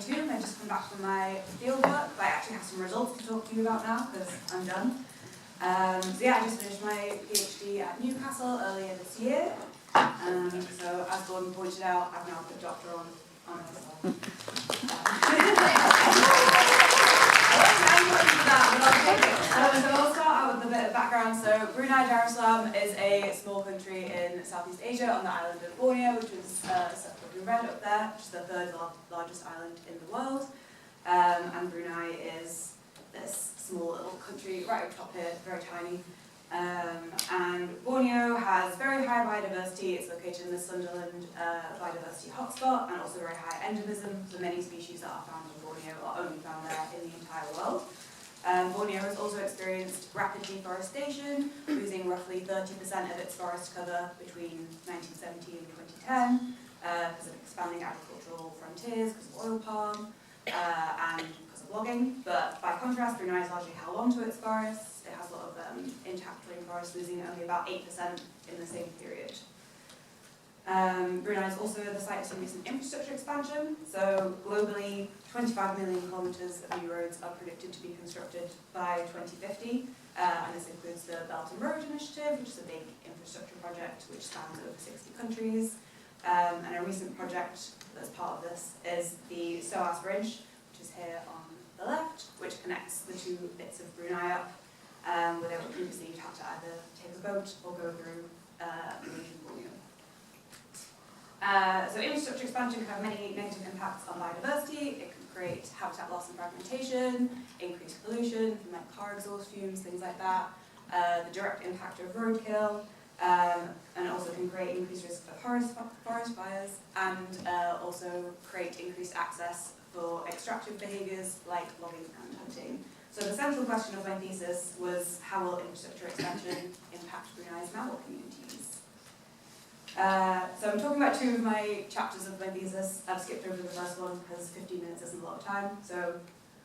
2022. I just come back from my fieldwork, but I actually have some results to talk to you about now because I'm done. So yeah, I just finished my PhD at Newcastle earlier this year. So as Gordon pointed out, I've now put doctor on myself. So I'll start out with a bit of background. So Brunei Darussalam is a small country in Southeast Asia on the island of Borneo, which is circled in red up there, which is the third largest island in the world. And Brunei is this small little country right up top here, very tiny. And Borneo has very high biodiversity. It's located in the Sunderland biodiversity hotspot and also very high endemism. So many species that are found in Borneo are only found there in the entire world. Borneo has also experienced rapid deforestation, losing roughly 30% of its forest cover between 1970 and 2010 because of expanding agricultural frontiers, because of oil palm, and because of logging. But by contrast, Brunei has largely held on to its forests. It has a lot of intact rainforests, losing only about 8% in the same period. Brunei is also the site of some recent infrastructure expansion. So globally, 25 million kilometres of new roads are predicted to be constructed by 2050. And this includes the Belt and Road Initiative, which is a big infrastructure project which spans over 60 countries. And a recent project that's part of this is the SOAS Bridge, which is here on the left, which connects the two bits of Brunei up, where previously you'd have to either take a boat or go through Malaysian Borneo. So infrastructure expansion can have many negative impacts on biodiversity. It can create habitat loss and fragmentation, increase pollution from like car exhaust fumes, things like that. The direct impact of roadkill, and also can create increased risk of forest fires, and also create increased access for extractive behaviours like logging and hunting. So the central question of my thesis was, how will infrastructure expansion impact Brunei's mammal communities? So I'm talking about two of my chapters of my thesis. I've skipped over the first one because 15 minutes isn't a lot of time. So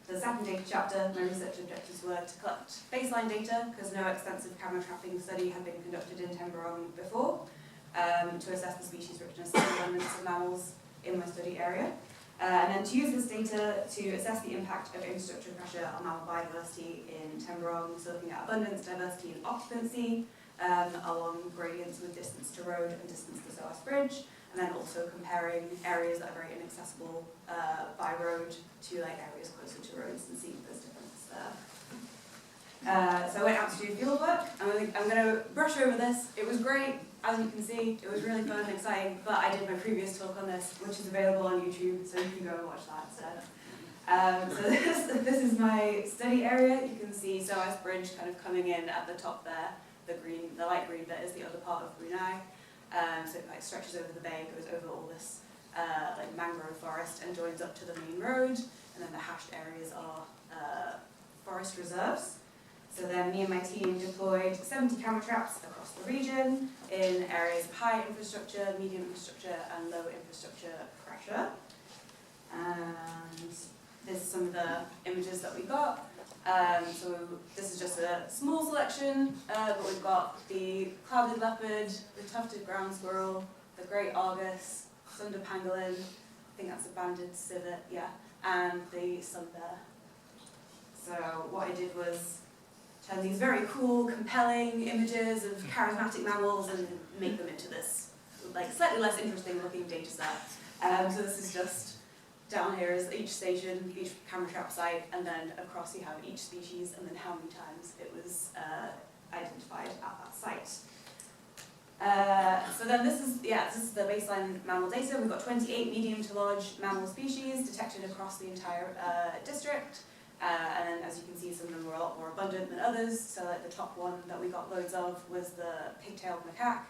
the second data chapter, my research objectives were to collect baseline data, because no extensive camera trapping study had been conducted in Temburong before, to assess the species richness and abundance of mammals in my study area. And then to use this data to assess the impact of infrastructure pressure on mammal biodiversity in Temburong, so looking at abundance, diversity and occupancy, along gradients with distance to road and distance to SOAS Bridge, and then also comparing areas that are very inaccessible by road to like areas closer to roads and seeing if there's difference there. So I went out to do field work. I'm going to brush over this. It was great, as you can see. It was really fun and exciting, but I did my previous talk on this, which is available on YouTube, so you can go and watch that instead. So this is my study area. You can see SOAS Bridge kind of coming in at the top there. The light green bit is the other part of Brunei. So it like stretches over the bay, goes over all this like mangrove forest and joins up to the main road. And then the hashed areas are forest reserves. So then me and my team deployed 70 camera traps across the region in areas of high infrastructure, medium infrastructure, and low infrastructure pressure. And this is some of the images that we got. So this is just a small selection, but we've got the clouded leopard, the tufted ground squirrel, the great argus, sunder pangolin, I think that's a banded civet, yeah, and the sun bear. So what I did was turn these very cool, compelling images of charismatic mammals and make them into this like slightly less interesting looking data set. So this is just down here is each station, each camera trap site, and then across you have each species and then how many times it was identified at that site. So then this is the baseline mammal data. We've got 28 medium to large mammal species detected across the entire district. And then as you can see, some of them were a lot more abundant than others. So like the top one that we got loads of was the pigtailed macaque.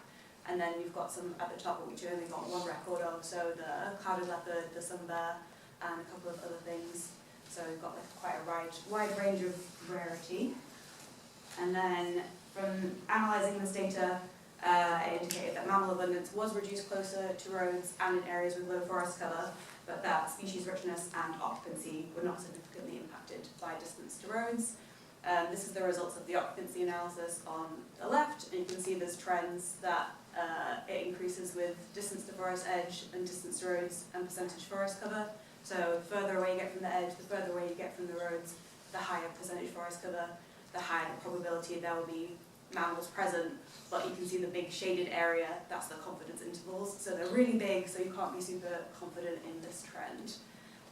And then you've got some at the top which you only got one record of, so the clouded leopard, the sun bear, and a couple of other things. So we've got like quite a wide range of rarity. And then from analysing this data, it indicated that mammal abundance was reduced closer to roads and in areas with low forest cover, but that species richness and occupancy were not significantly impacted by distance to roads. This is the results of the occupancy analysis on the left, and you can see there's trends that it increases with distance to forest edge and distance to roads and percentage forest cover. So the further away you get from the edge, the further away you get from the roads, the higher percentage forest cover, the higher the probability there will be mammals present. But you can see the big shaded area, that's the confidence intervals. So they're really big, so you can't be super confident in this trend.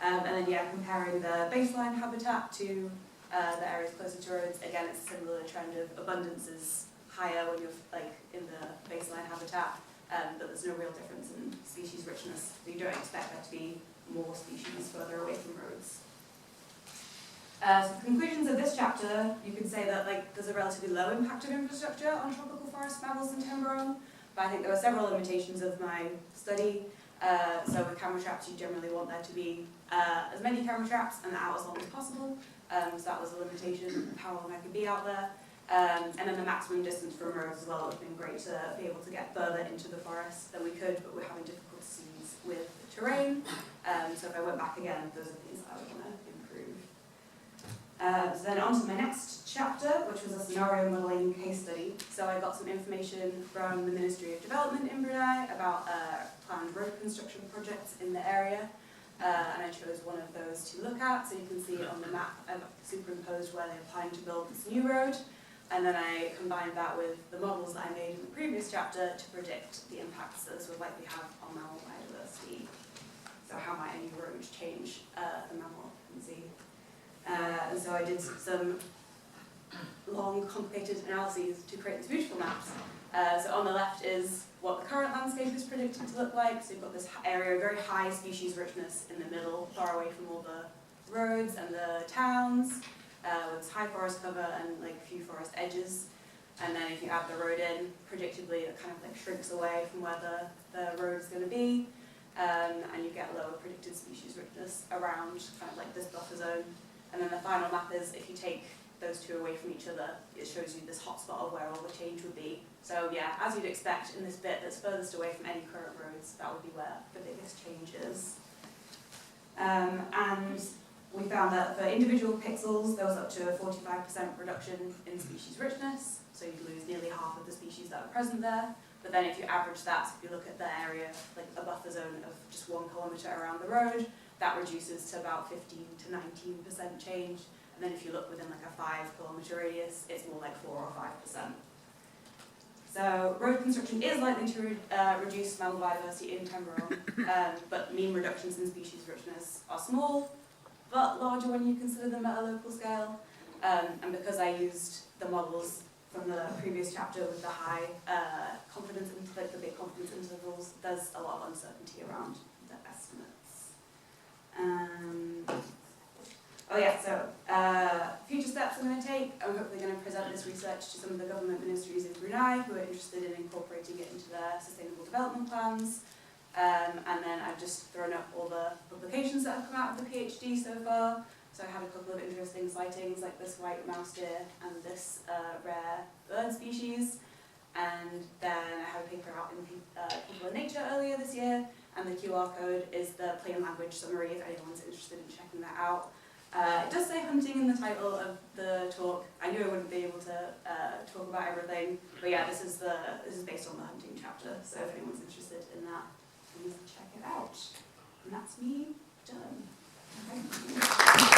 And then yeah, comparing the baseline habitat to the areas closer to roads, again it's a similar trend of abundance is higher when you're like in the baseline habitat, but there's no real difference in species richness. So you don't expect there to be more species further away from roads. So the conclusions of this chapter, you could say that like there's a relatively low impact of infrastructure on tropical forest mammals and timber, but I think there were several limitations of my study. So with camera traps, you generally want there to be as many camera traps and out as long as possible. So that was a limitation of how long I could be out there. And then the maximum distance from roads as well. It would have been great to be able to get further into the forest than we could, but we're having difficulties with the terrain. So if I went back again, those are things that I would want to improve. So then on to my next chapter, which was a scenario modelling case study. So I got some information from the Ministry of Development in Brunei about planned road construction projects in the area. And I chose one of those to look at. So you can see on the map, I've superimposed where they're planning to build this new road. And then I combined that with the models that I made in the previous chapter to predict the impacts that this would likely have on mammal biodiversity. So how might any road change the mammal occupancy? And so I did some long, complicated analyses to create these beautiful maps. So on the left is what the current landscape is predicted to look like. So you've got this area of very high species richness in the middle, far away from all the roads and the towns, with high forest cover and like few forest edges. And then if you add the road in, predictably it kind of like shrinks away from where the road is going to be, and you get lower predicted species richness around kind of like this buffer zone. And then the final map is if you take those two away from each other, it shows you this hotspot of where all the change would be. So yeah, as you'd expect, in this bit that's furthest away from any current roads, that would be where the biggest change is. And we found that for individual pixels, there was up to a 45% reduction in species richness, so you'd lose nearly half of the species that are present there. But then if you average that, so if you look at the area, like a buffer zone of just 1 kilometre around the road, that reduces to about 15 to 19% change. And then if you look within like a 5 kilometre radius, it's more like 4 or 5%. So road construction is likely to reduce mammal biodiversity in Temburon, but mean reductions in species richness are small, but larger when you consider them at a local scale. And because I used the models from the previous chapter with the high confidence, like the big confidence intervals, there's a lot of uncertainty around the estimates. Oh yeah, so future steps I'm going to take. I'm hopefully going to present this research to some of the government ministries in Brunei who are interested in incorporating it into their sustainable development plans. And then I've just thrown up all the publications that have come out of the PhD so far. So I had a couple of interesting sightings like this white mouse deer and this rare bird species. And then I had a paper out in People in Nature earlier this year. And the QR code is the plain language summary if anyone's interested in checking that out. It does say hunting in the title of the talk. I knew I wouldn't be able to talk about everything, but yeah, this is based on the hunting chapter. So if anyone's interested in that, please check it out. And that's me done. Okay.